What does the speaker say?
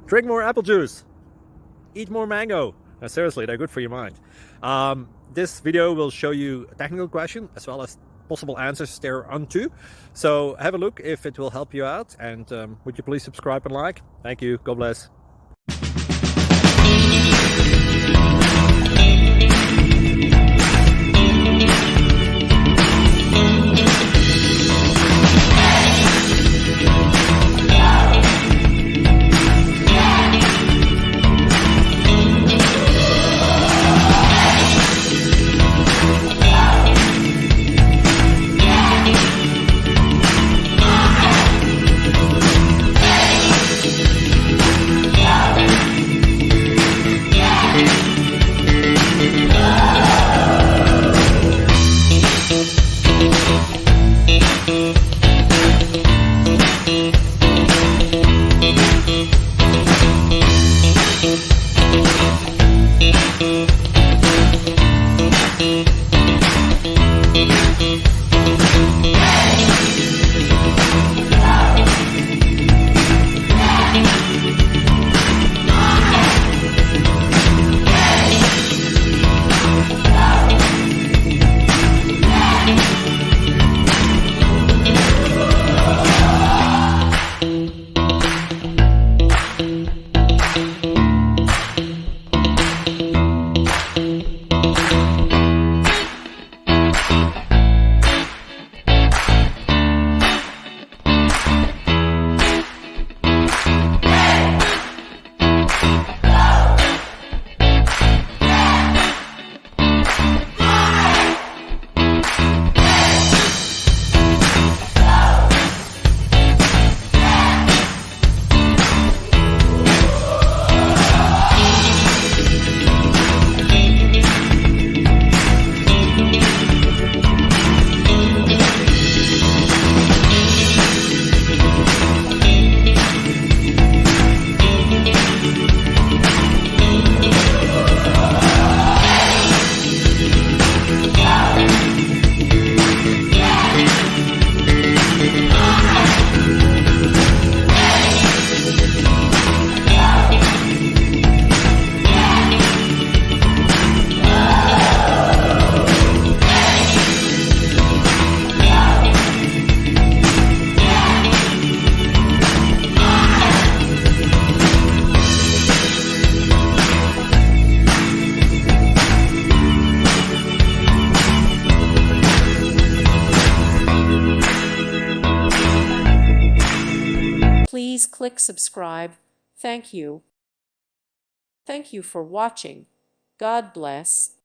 Drink more apple juice. Eat more mango. No, seriously, they're good for your mind. This video will show you a technical question as well as possible answers thereunto. So have a look if it will help you out, and would you please subscribe and like? Thank you. God bless. Please click subscribe. Thank you. Thank you for watching. God bless.